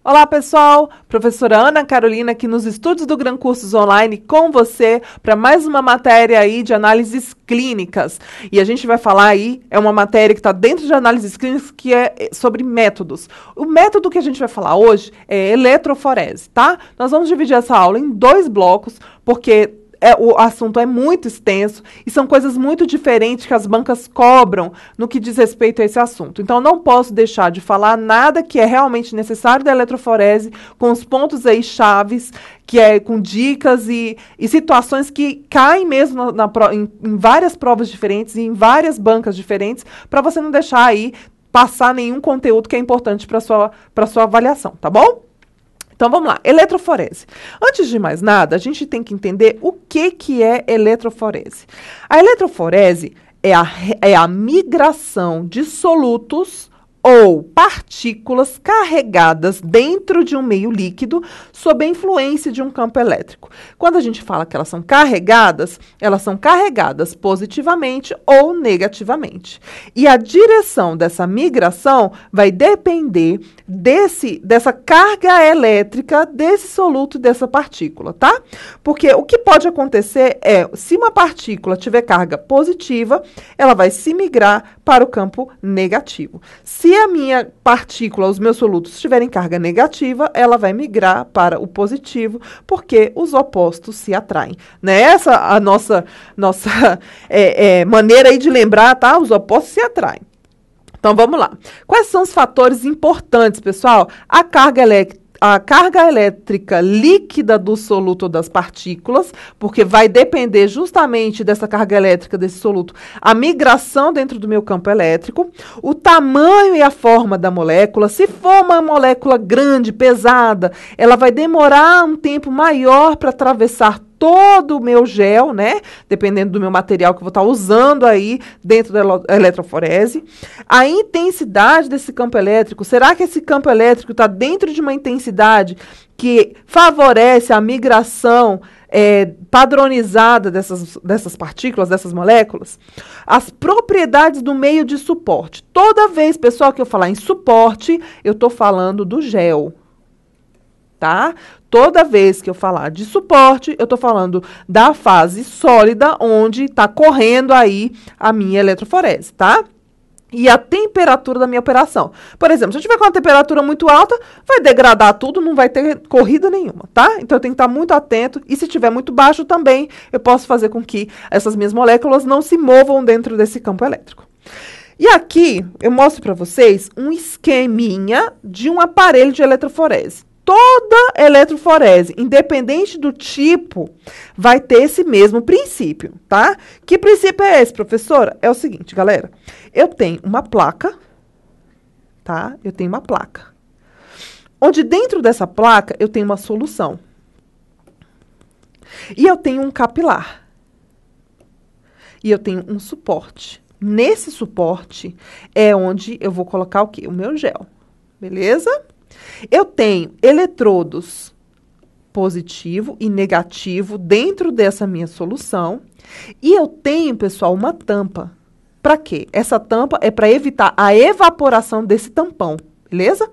Olá, pessoal! Professora Ana Carolina aqui nos estúdios do Gran Cursos Online com você para mais uma matéria aí de análises clínicas. E a gente vai falar aí, é uma matéria que está dentro de análises clínicas, que é sobre métodos. O método que a gente vai falar hoje é eletroforese, tá? Nós vamos dividir essa aula em 2 blocos, porque o assunto é muito extenso e são coisas muito diferentes que as bancas cobram no que diz respeito a esse assunto. Então, não posso deixar de falar nada que é realmente necessário da eletroforese, com os pontos aí chaves, que é com dicas e situações que caem mesmo em várias provas diferentes e em várias bancas diferentes, para você não deixar aí passar nenhum conteúdo que é importante para sua avaliação, tá bom? Então, vamos lá. Eletroforese. Antes de mais nada, a gente tem que entender o que é eletroforese. A eletroforese é a migração de solutos ou partículas carregadas dentro de um meio líquido sob a influência de um campo elétrico. Quando a gente fala que elas são carregadas positivamente ou negativamente. E a direção dessa migração vai depender dessa carga elétrica desse soluto, dessa partícula, tá? Porque o que pode acontecer é, se uma partícula tiver carga positiva, ela vai se migrar para o campo negativo. Se a minha partícula, os meus solutos, tiverem carga negativa, ela vai migrar para o positivo, porque os opostos se atraem. Né? Essa é a nossa maneira aí de lembrar, tá? Os opostos se atraem. Então, vamos lá. Quais são os fatores importantes, pessoal? A carga elétrica líquida do soluto das partículas, porque vai depender justamente dessa carga elétrica desse soluto, a migração dentro do meu campo elétrico, o tamanho e a forma da molécula. Se for uma molécula grande, pesada, ela vai demorar um tempo maior para atravessar todo o meu gel, né? Dependendo do meu material que eu vou estar usando aí dentro da eletroforese. A intensidade desse campo elétrico, será que esse campo elétrico está dentro de uma intensidade que favorece a migração padronizada dessas partículas, dessas moléculas? As propriedades do meio de suporte. Toda vez, pessoal, que eu falar em suporte, eu estou falando do gel. Tá? Toda vez que eu falar de suporte, eu estou falando da fase sólida, onde está correndo aí a minha eletroforese, tá? E a temperatura da minha operação. Por exemplo, se eu tiver com uma temperatura muito alta, vai degradar tudo, não vai ter corrida nenhuma, tá? Então, eu tenho que estar muito atento. E se tiver muito baixo também, eu posso fazer com que essas minhas moléculas não se movam dentro desse campo elétrico. E aqui, eu mostro para vocês um esqueminha de um aparelho de eletroforese. Toda eletroforese, independente do tipo, vai ter esse mesmo princípio, tá? Que princípio é esse, professora? É o seguinte, galera. Eu tenho uma placa, tá? Eu tenho uma placa. Onde dentro dessa placa eu tenho uma solução. E eu tenho um capilar. E eu tenho um suporte. Nesse suporte é onde eu vou colocar o quê? O meu gel. Beleza? Eu tenho eletrodos positivo e negativo dentro dessa minha solução. E eu tenho, pessoal, uma tampa. Para quê? Essa tampa é para evitar a evaporação desse tampão. Beleza?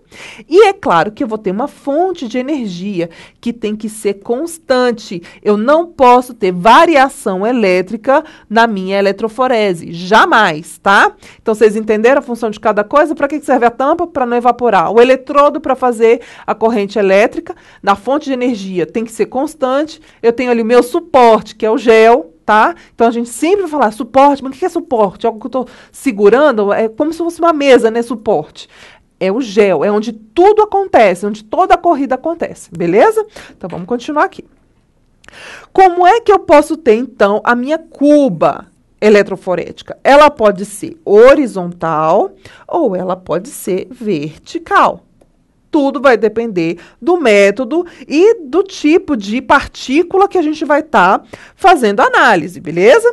E é claro que eu vou ter uma fonte de energia que tem que ser constante. Eu não posso ter variação elétrica na minha eletroforese. Jamais, tá? Então, vocês entenderam a função de cada coisa? Para que serve a tampa? Para não evaporar. O eletrodo para fazer a corrente elétrica. Na fonte de energia tem que ser constante. Eu tenho ali o meu suporte, que é o gel. Tá? Então, a gente sempre vai falar suporte. Mas o que é suporte? Algo que eu estou segurando? É como se fosse uma mesa, né? Suporte. É o gel, é onde tudo acontece, onde toda a corrida acontece, beleza? Então, vamos continuar aqui. Como é que eu posso ter, então, a minha cuba eletroforética? Ela pode ser horizontal ou ela pode ser vertical. Tudo vai depender do método e do tipo de partícula que a gente vai estar fazendo análise, beleza?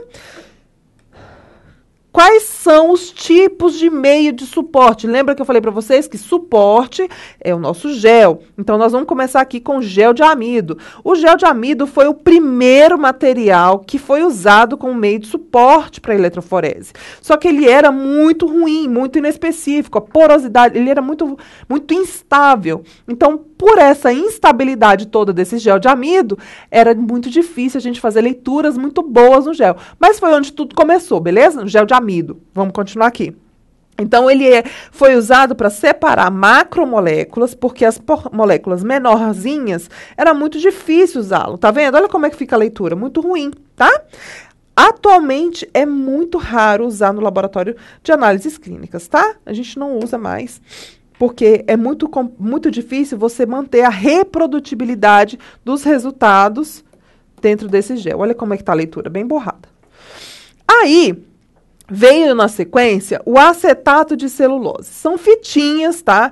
Quais são os tipos de meio de suporte? Lembra que eu falei para vocês que suporte é o nosso gel. Então, nós vamos começar aqui com o gel de amido. O gel de amido foi o primeiro material que foi usado como meio de suporte para a eletroforese. Só que ele era muito ruim, muito inespecífico. A porosidade, ele era muito instável. Então, por essa instabilidade toda desse gel de amido, era muito difícil a gente fazer leituras muito boas no gel. Mas foi onde tudo começou, beleza? No gel de amido. Vamos continuar aqui. Então, ele foi usado para separar macromoléculas, porque as moléculas menorzinhas era muito difícil usá-lo. Tá vendo? Olha como é que fica a leitura. Muito ruim, tá? Atualmente, é muito raro usar no laboratório de análises clínicas, tá? A gente não usa mais, porque é muito difícil você manter a reprodutibilidade dos resultados dentro desse gel. Olha como é que tá a leitura, bem borrada. Aí, veio na sequência o acetato de celulose. São fitinhas, tá?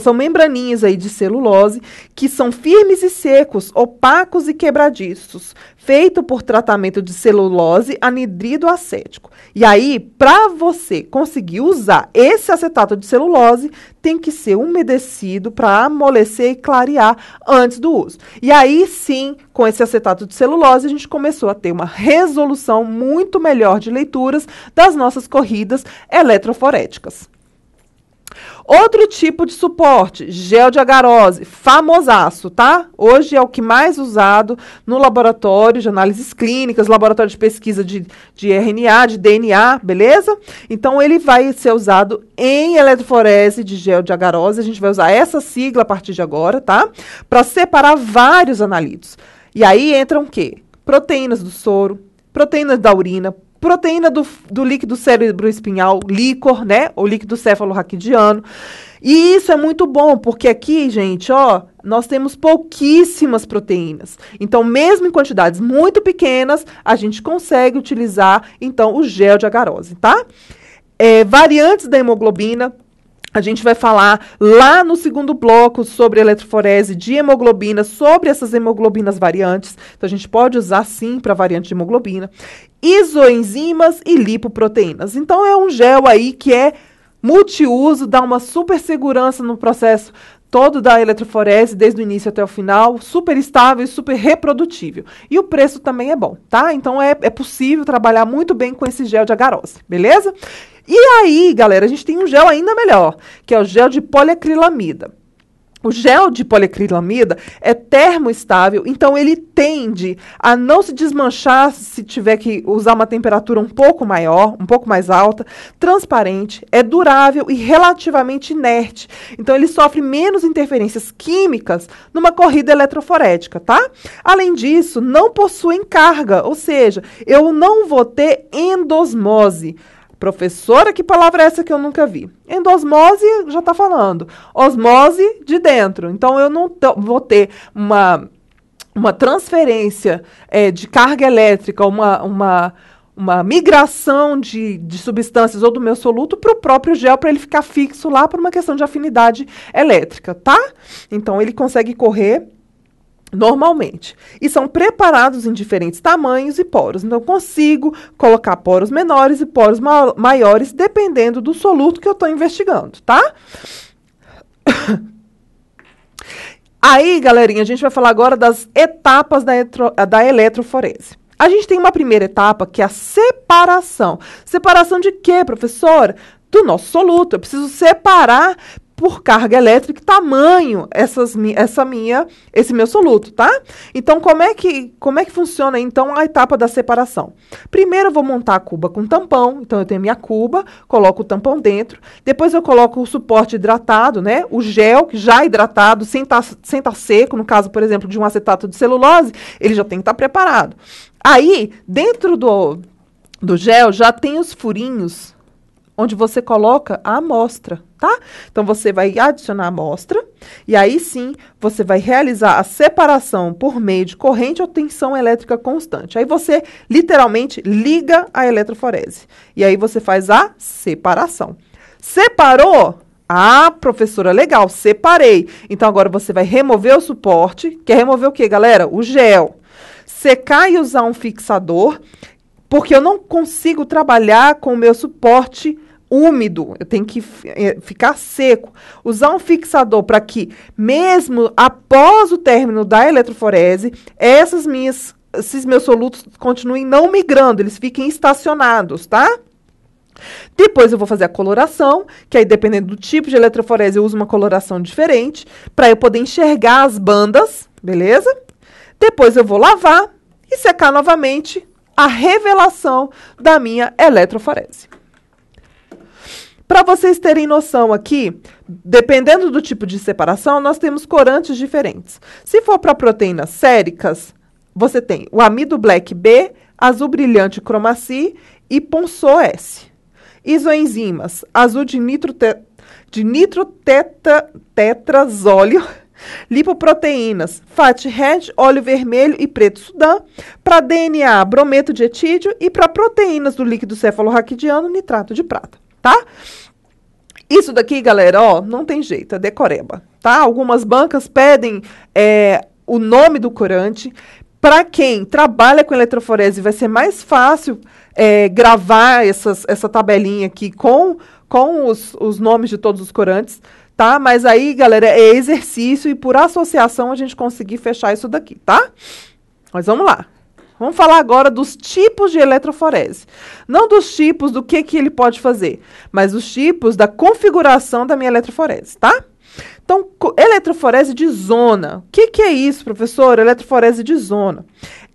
São membraninhas aí de celulose que são firmes e secos, opacos e quebradiços, feito por tratamento de celulose anidrido acético. E aí, para você conseguir usar esse acetato de celulose, tem que ser umedecido para amolecer e clarear antes do uso. E aí, sim, com esse acetato de celulose, a gente começou a ter uma resolução muito melhor de leituras das nossas corridas eletroforéticas. Outro tipo de suporte, gel de agarose, famosaço, tá? Hoje é o que mais usado no laboratório de análises clínicas, laboratório de pesquisa de RNA, de DNA, beleza? Então, ele vai ser usado em eletroforese de gel de agarose. A gente vai usar essa sigla a partir de agora, tá? Para separar vários analíticos. E aí entram o quê? Proteínas do soro, proteínas da urina, proteína do líquido cerebroespinhal, líquor, né? O líquido cefalorraquidiano. E isso é muito bom, porque aqui, gente, ó, nós temos pouquíssimas proteínas. Então, mesmo em quantidades muito pequenas, a gente consegue utilizar, então, o gel de agarose, tá? Variantes da hemoglobina. A gente vai falar lá no segundo bloco sobre eletroforese de hemoglobina, sobre essas hemoglobinas variantes. Então, a gente pode usar, sim, para variante de hemoglobina. Isoenzimas e lipoproteínas. Então, é um gel aí que é multiuso, dá uma super segurança no processo todo da eletroforese, desde o início até o final, super estável e super reprodutível. E o preço também é bom, tá? Então, é possível trabalhar muito bem com esse gel de agarose, beleza? E aí, galera, a gente tem um gel ainda melhor, que é o gel de poliacrilamida. O gel de poliacrilamida é termoestável, então ele tende a não se desmanchar se tiver que usar uma temperatura um pouco maior, um pouco mais alta, transparente, é durável e relativamente inerte. Então, ele sofre menos interferências químicas numa corrida eletroforética, tá? Além disso, não possuem carga, ou seja, eu não vou ter endosmose. Professora, que palavra é essa que eu nunca vi? Endosmose, já está falando. Osmose de dentro. Então, eu não vou ter uma transferência de carga elétrica, uma migração de substâncias ou do meu soluto para o próprio gel, para ele ficar fixo lá por uma questão de afinidade elétrica, tá? Então, ele consegue correr normalmente. E são preparados em diferentes tamanhos e poros. Então, eu consigo colocar poros menores e poros maiores, dependendo do soluto que eu estou investigando, tá? Aí, galerinha, a gente vai falar agora das etapas da eletroforese. A gente tem uma primeira etapa, que é a separação. Separação de quê, professora? Do nosso soluto. Eu preciso separar por carga elétrica e tamanho esse meu soluto, tá? Então, como é que funciona, então, a etapa da separação? Primeiro, eu vou montar a cuba com tampão. Então, eu tenho minha cuba, coloco o tampão dentro. Depois, eu coloco o suporte hidratado, né? O gel já hidratado, sem tá seco. No caso, por exemplo, de um acetato de celulose, ele já tem que estar preparado. Aí, dentro do gel, já tem os furinhos onde você coloca a amostra, tá? Então, você vai adicionar a amostra e aí sim, você vai realizar a separação por meio de corrente ou tensão elétrica constante. Aí você, literalmente, liga a eletroforese. E aí você faz a separação. Separou? Ah, professora, legal, separei. Então, agora você vai remover o suporte. Quer remover o quê, galera? O gel. Secar e usar um fixador porque eu não consigo trabalhar com o meu suporte úmido, eu tenho que ficar seco. Usar um fixador para que, mesmo após o término da eletroforese, esses meus solutos continuem não migrando, eles fiquem estacionados, tá? Depois eu vou fazer a coloração, que aí dependendo do tipo de eletroforese eu uso uma coloração diferente, para eu poder enxergar as bandas, beleza? Depois eu vou lavar e secar novamente a revelação da minha eletroforese. Para vocês terem noção aqui, dependendo do tipo de separação, nós temos corantes diferentes. Se for para proteínas séricas, você tem o amido black B, azul brilhante cromaci e ponçô S. Isoenzimas, azul de nitrotetrazóleo, lipoproteínas, fathead, óleo vermelho e preto sudã, para DNA, brometo de etídeo e para proteínas do líquido cefalorraquidiano, nitrato de prata, tá? Isso daqui, galera, ó, não tem jeito, é decoreba, tá? Algumas bancas pedem o nome do corante. Para quem trabalha com eletroforese, vai ser mais fácil gravar essa tabelinha aqui com os nomes de todos os corantes, tá? Mas aí, galera, é exercício e por associação a gente conseguir fechar isso daqui, tá? Mas vamos lá. Vamos falar agora dos tipos de eletroforese. Não dos tipos do que ele pode fazer, mas os tipos da configuração da minha eletroforese, tá? Então, eletroforese de zona. O que é isso, professor? Eletroforese de zona.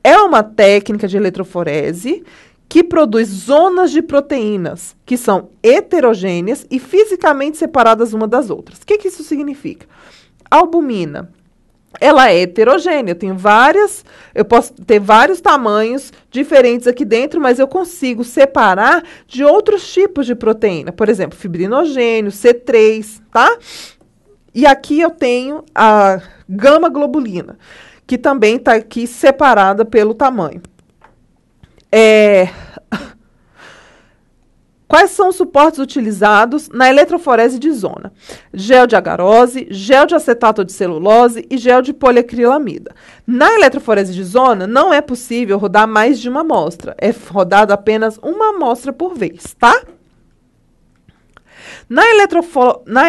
É uma técnica de eletroforese que produz zonas de proteínas que são heterogêneas e fisicamente separadas uma das outras. O que isso significa? A albumina, ela é heterogênea. Eu posso ter vários tamanhos diferentes aqui dentro, mas eu consigo separar de outros tipos de proteína. Por exemplo, fibrinogênio, C3, tá? E aqui eu tenho a gama-globulina, que também está aqui separada pelo tamanho. Quais são os suportes utilizados na eletroforese de zona? Gel de agarose, gel de acetato de celulose e gel de poliacrilamida. Na eletroforese de zona, não é possível rodar mais de uma amostra. É rodado apenas uma amostra por vez, tá? Na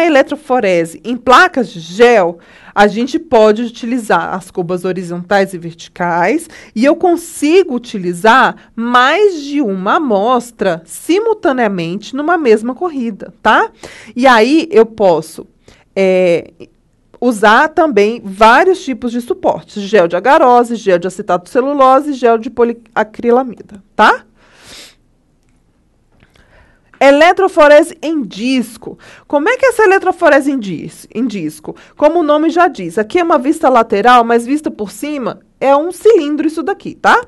eletroforese em placas de gel, a gente pode utilizar as cubas horizontais e verticais e eu consigo utilizar mais de uma amostra simultaneamente numa mesma corrida, tá? E aí eu posso usar também vários tipos de suportes: gel de agarose, gel de acetato de celulose e gel de poliacrilamida, tá? Eletroforese em disco. Como é que é essa eletroforese em disco? Como o nome já diz, aqui é uma vista lateral, mas vista por cima é um cilindro isso daqui, tá?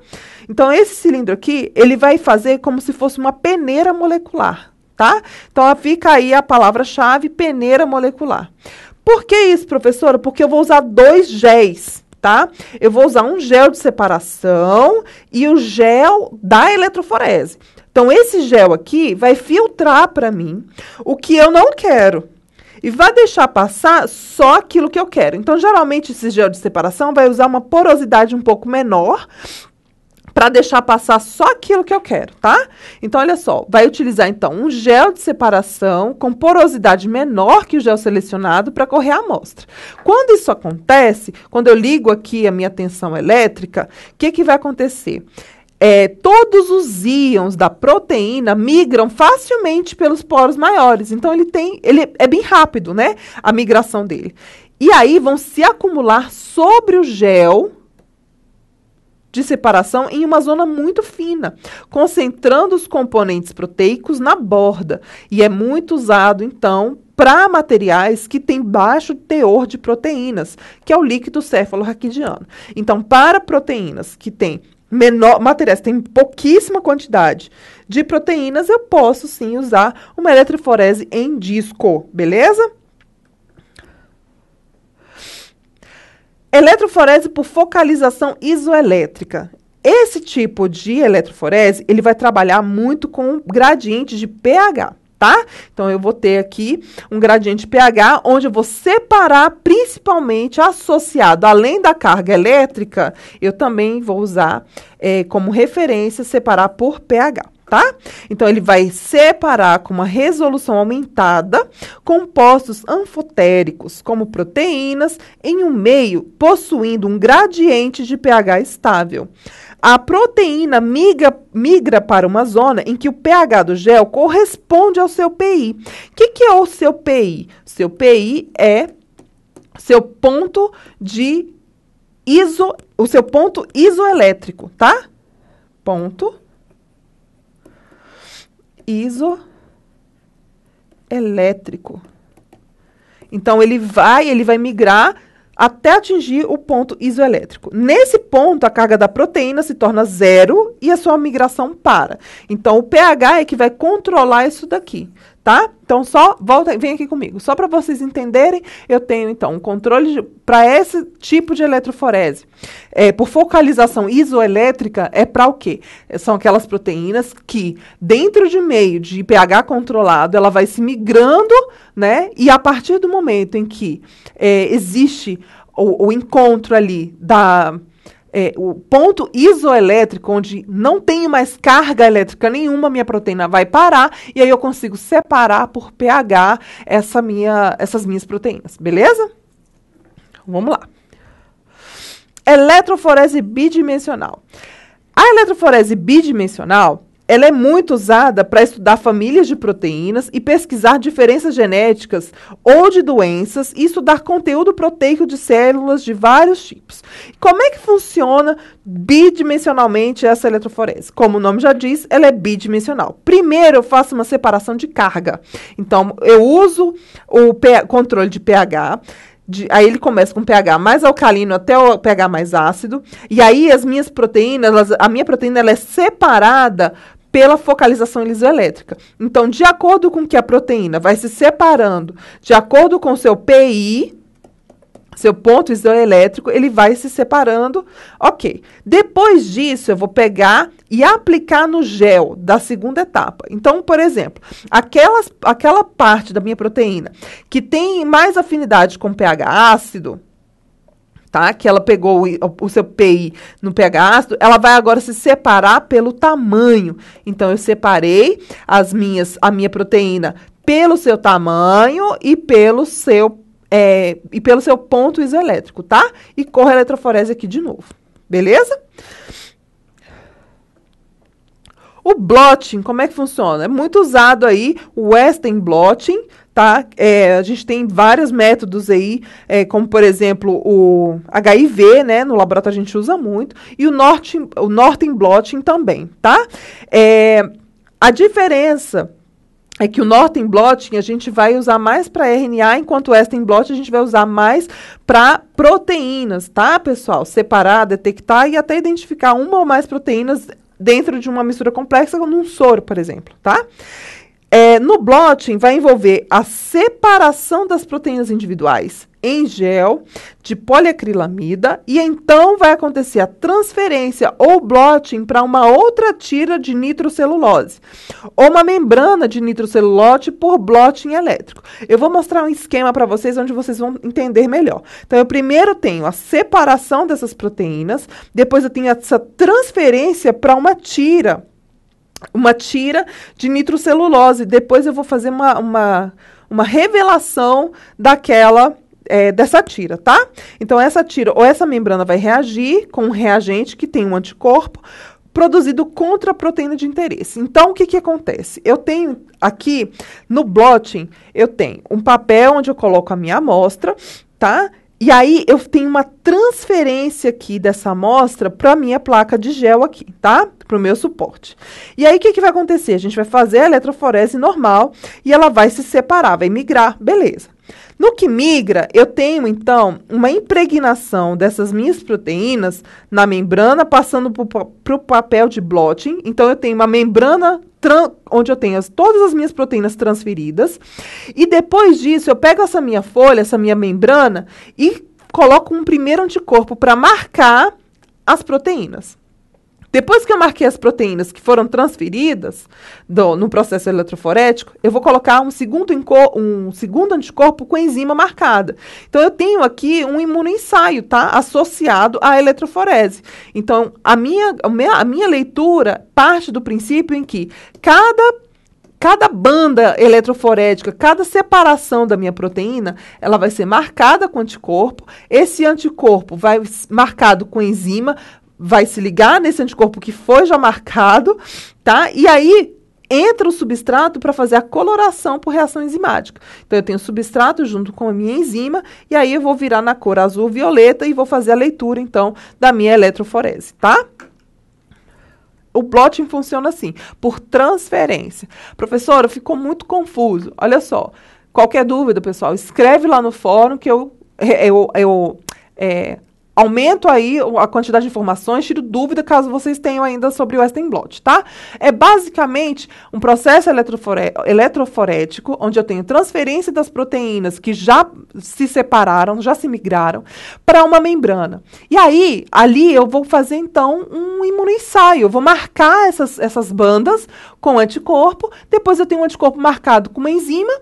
Então, esse cilindro aqui, ele vai fazer como se fosse uma peneira molecular, tá? Então, fica aí a palavra-chave, peneira molecular. Por que isso, professora? Porque eu vou usar 2 géis, tá? Eu vou usar um gel de separação e o gel da eletroforese. Então, esse gel aqui vai filtrar para mim o que eu não quero e vai deixar passar só aquilo que eu quero. Então, geralmente, esse gel de separação vai usar uma porosidade um pouco menor para deixar passar só aquilo que eu quero, tá? Então, olha só, vai utilizar, então, um gel de separação com porosidade menor que o gel selecionado para correr a amostra. Quando isso acontece, quando eu ligo aqui a minha tensão elétrica, o que vai acontecer? Todos os íons da proteína migram facilmente pelos poros maiores. Então, ele é bem rápido, né? A migração dele. E aí, vão se acumular sobre o gel de separação em uma zona muito fina, concentrando os componentes proteicos na borda. E é muito usado, então, para materiais que têm baixo teor de proteínas, que é o líquido cefalorraquidiano. Então, para proteínas que têm materiais que têm pouquíssima quantidade de proteínas, eu posso sim usar uma eletroforese em disco, beleza? Eletroforese por focalização isoelétrica. Esse tipo de eletroforese, ele vai trabalhar muito com gradiente de pH, tá? Então, eu vou ter aqui um gradiente de pH, onde eu vou separar, principalmente associado, além da carga elétrica, eu também vou usar como referência, separar por pH. Tá? Então, ele vai separar com uma resolução aumentada compostos anfotéricos, como proteínas, em um meio possuindo um gradiente de pH estável. A proteína migra para uma zona em que o pH do gel corresponde ao seu PI. O que é o seu PI? Seu PI é seu ponto o seu ponto isoelétrico, tá? Ponto isoelétrico. Então, ele vai migrar até atingir o ponto isoelétrico. Nesse ponto, a carga da proteína se torna zero e a sua migração para. Então, o pH é que vai controlar isso daqui, tá? Então, vem aqui comigo. Só para vocês entenderem, eu tenho, então, um controle para esse tipo de eletroforese. Por focalização isoelétrica, é para o quê? São aquelas proteínas que, dentro de meio de pH controlado, ela vai se migrando, né? E a partir do momento em que existe o encontro ali o ponto isoelétrico, onde não tenho mais carga elétrica nenhuma, minha proteína vai parar, e aí eu consigo separar por pH essas minhas proteínas, beleza? Vamos lá. Eletroforese bidimensional. A eletroforese bidimensional, ela é muito usada para estudar famílias de proteínas e pesquisar diferenças genéticas ou de doenças e estudar conteúdo proteico de células de vários tipos. Como é que funciona bidimensionalmente essa eletroforese? Como o nome já diz, ela é bidimensional. Primeiro, eu faço uma separação de carga. Então, eu uso o controle de pH. Aí ele começa com pH mais alcalino até o pH mais ácido. E aí as minhas proteínas, a minha proteína ela é separada pela focalização isoelétrica. Então, de acordo com que a proteína vai se separando, de acordo com o seu PI, seu ponto isoelétrico, ele vai se separando. Ok. Depois disso, eu vou pegar e aplicar no gel da segunda etapa. Então, por exemplo, aquela parte da minha proteína que tem mais afinidade com pH ácido, tá? Que ela pegou o seu PI no pH ácido, ela vai agora se separar pelo tamanho. Então, eu separei a minha proteína pelo seu tamanho e pelo seu ponto isoelétrico, tá? E corre a eletroforese aqui de novo. Beleza? O blotting, como é que funciona? É muito usado aí o Western blotting, tá? A gente tem vários métodos aí, como, por exemplo, o HIV, né? No laboratório a gente usa muito. E o Norton blotting também, tá? A diferença é que o Norton blotting a gente vai usar mais para RNA, enquanto o Western blotting a gente vai usar mais para proteínas, tá, pessoal? Separar, detectar e até identificar uma ou mais proteínas dentro de uma mistura complexa, como um soro, por exemplo, tá? No blotting vai envolver a separação das proteínas individuais em gel de poliacrilamida e então vai acontecer a transferência ou blotting para uma outra tira de nitrocelulose ou uma membrana de nitrocelulose por blotting elétrico. Eu vou mostrar um esquema para vocês onde vocês vão entender melhor. Então, eu primeiro tenho a separação dessas proteínas, depois eu tenho essa transferência para uma tira de nitrocelulose. Depois eu vou fazer uma revelação dessa tira, tá? Então, essa tira ou essa membrana vai reagir com um reagente que tem um anticorpo produzido contra a proteína de interesse. Então, o que acontece? Eu tenho aqui, no blotting, eu tenho um papel onde eu coloco a minha amostra, tá? E aí, eu tenho uma transferência aqui dessa amostra para a minha placa de gel aqui, tá? Para o meu suporte. E aí, o que vai acontecer? A gente vai fazer a eletroforese normal e ela vai se separar, vai migrar, beleza. No que migra, eu tenho, então, uma impregnação dessas minhas proteínas na membrana, passando para o papel de blotting. Então, eu tenho uma membrana onde eu tenho todas as minhas proteínas transferidas. E depois disso, eu pego essa minha folha, essa minha membrana, e coloco um primeiro anticorpo para marcar as proteínas. Depois que eu marquei as proteínas que foram transferidas no processo eletroforético, eu vou colocar um segundo anticorpo com enzima marcada. Então, eu tenho aqui um imunoensaio, tá? Associado à eletroforese. Então, a minha leitura parte do princípio em que cada banda eletroforética, cada separação da minha proteína, ela vai ser marcada com anticorpo. Esse anticorpo vai marcado com enzima, vai se ligar nesse anticorpo que foi já marcado, tá? E aí entra o substrato para fazer a coloração por reação enzimática. Então, eu tenho o substrato junto com a minha enzima, e aí eu vou virar na cor azul-violeta e vou fazer a leitura, então, da minha eletroforese, tá? O blotting funciona assim, por transferência. Professora, ficou muito confuso. Olha só, qualquer dúvida, pessoal, escreve lá no fórum que eu aumento aí a quantidade de informações, tiro dúvida caso vocês tenham ainda sobre o Western blot, tá? É basicamente um processo eletroforético, onde eu tenho transferência das proteínas que já se separaram, já se migraram, para uma membrana. E aí, ali eu vou fazer, então, um imunoensaio. Eu vou marcar essas bandas com anticorpo, depois eu tenho um anticorpo marcado com uma enzima,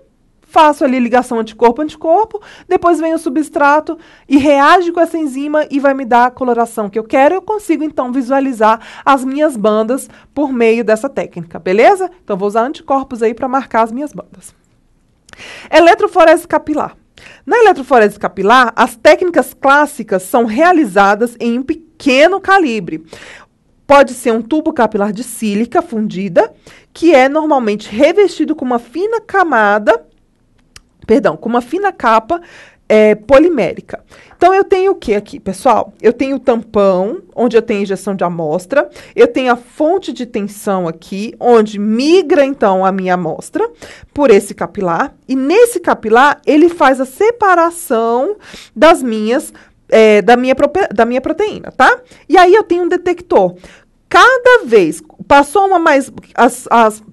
faço ali ligação anticorpo-anticorpo, depois vem o substrato e reage com essa enzima e vai me dar a coloração que eu quero. Eu consigo, então, visualizar as minhas bandas por meio dessa técnica, beleza? Então, vou usar anticorpos aí para marcar as minhas bandas. Eletroforese capilar. Na eletroforese capilar, as técnicas clássicas são realizadas em um pequeno calibre. Pode ser um tubo capilar de sílica fundida, que é normalmente revestido com uma fina capa polimérica. Então, eu tenho o que aqui, pessoal? Eu tenho o tampão, onde eu tenho injeção de amostra. Eu tenho a fonte de tensão aqui, onde migra, então, a minha amostra por esse capilar. E nesse capilar, ele faz a separação da minha proteína, tá? E aí, eu tenho um detector. Cada vez, passou uma mais...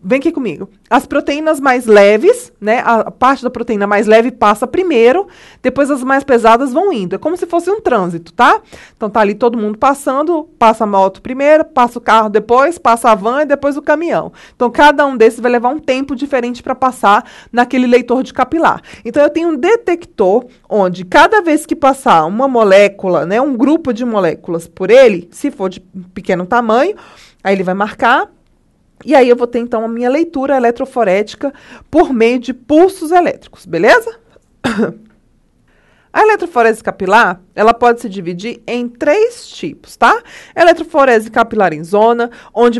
vem aqui comigo. As proteínas mais leves, né? A parte da proteína mais leve passa primeiro, depois as mais pesadas vão indo. É como se fosse um trânsito, tá? Então, tá ali todo mundo passando, passa a moto primeiro, passa o carro depois, passa a van e depois o caminhão. Então, cada um desses vai levar um tempo diferente para passar naquele leitor de capilar. Então, eu tenho um detector onde cada vez que passar uma molécula, né? Um grupo de moléculas por ele, se for de pequeno tamanho, aí ele vai marcar. E aí eu vou ter, então, a minha leitura eletroforética por meio de pulsos elétricos, beleza? A eletroforese capilar, ela pode se dividir em 3 tipos, tá? Eletroforese capilar em zona, onde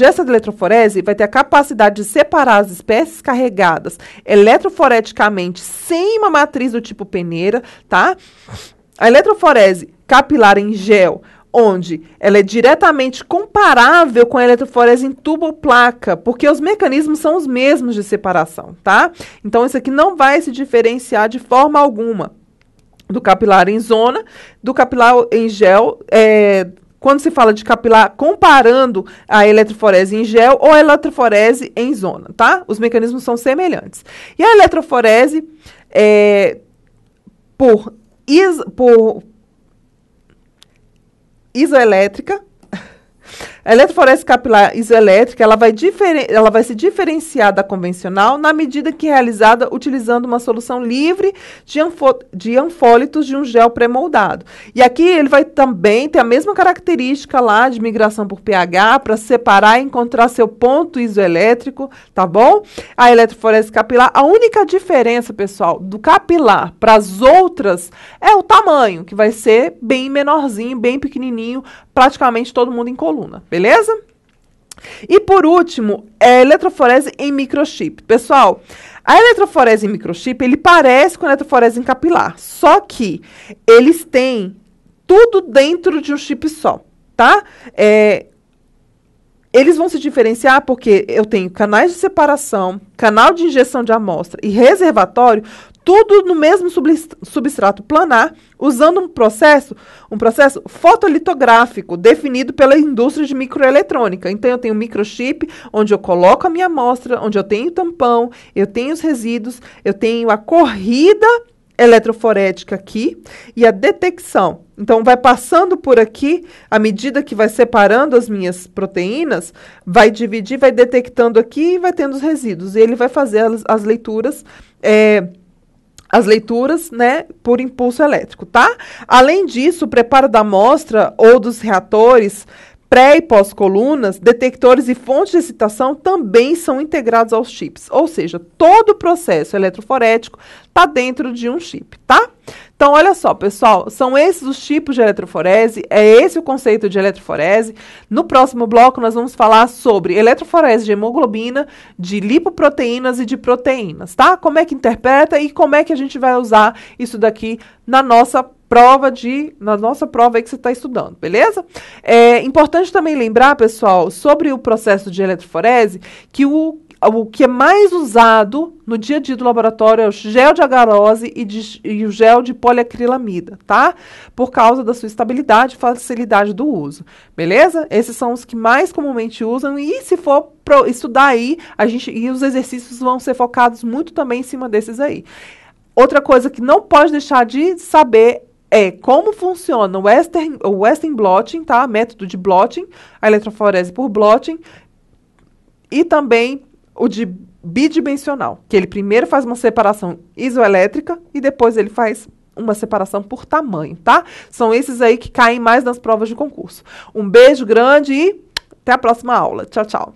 essa eletroforese vai ter a capacidade de separar as espécies carregadas eletroforeticamente sem uma matriz do tipo peneira, tá? A eletroforese capilar em gel, onde ela é diretamente comparável com a eletroforese em tubo ou placa, porque os mecanismos são os mesmos de separação, tá? Então, isso aqui não vai se diferenciar de forma alguma do capilar em zona, do capilar em gel, quando se fala de capilar, comparando a eletroforese em gel ou a eletroforese em zona, tá? Os mecanismos são semelhantes. E a eletroforese, por isoelétrica, a eletroforese capilar isoelétrica, ela vai se diferenciar da convencional na medida que é realizada utilizando uma solução livre de anfólitos de um gel pré-moldado. E aqui ele vai também ter a mesma característica lá de migração por pH para separar e encontrar seu ponto isoelétrico, tá bom? A eletroforese capilar, a única diferença, pessoal, do capilar para as outras é o tamanho, que vai ser bem menorzinho, bem pequenininho, praticamente todo mundo em coluna, beleza? E por último, a eletroforese em microchip. Pessoal, a eletroforese em microchip, ele parece com a eletroforese em capilar, só que eles têm tudo dentro de um chip só, tá? Eles vão se diferenciar porque eu tenho canais de separação, canal de injeção de amostra e reservatório, tudo no mesmo substrato planar, usando um processo fotolitográfico definido pela indústria de microeletrônica. Então, eu tenho um microchip onde eu coloco a minha amostra, onde eu tenho o tampão, eu tenho os resíduos, eu tenho a corrida eletroforética aqui e a detecção. Então, vai passando por aqui, à medida que vai separando as minhas proteínas, vai dividir, vai detectando aqui e vai tendo os resíduos. E ele vai fazer as leituras, né, por impulso elétrico, tá? Além disso, o preparo da amostra ou dos reatores pré e pós-colunas, detectores e fontes de excitação também são integrados aos chips. Ou seja, todo o processo eletroforético está dentro de um chip, tá? Então, olha só, pessoal, são esses os tipos de eletroforese, é esse o conceito de eletroforese. No próximo bloco, nós vamos falar sobre eletroforese de hemoglobina, de lipoproteínas e de proteínas, tá? Como é que interpreta e como é que a gente vai usar isso daqui na nossa prova aí que você está estudando, beleza? É importante também lembrar, pessoal, sobre o processo de eletroforese, que o que é mais usado no dia a dia do laboratório é o gel de agarose e o gel de poliacrilamida, tá? Por causa da sua estabilidade e facilidade do uso, beleza? Esses são os que mais comumente usam e se for estudar aí, e os exercícios vão ser focados muito também em cima desses aí. Outra coisa que não pode deixar de saber é como funciona o Western blotting, tá? Método de blotting, a eletroforese por blotting, e também o de bidimensional, que ele primeiro faz uma separação isoelétrica e depois ele faz uma separação por tamanho, tá? São esses aí que caem mais nas provas de concurso. Um beijo grande e até a próxima aula. Tchau, tchau.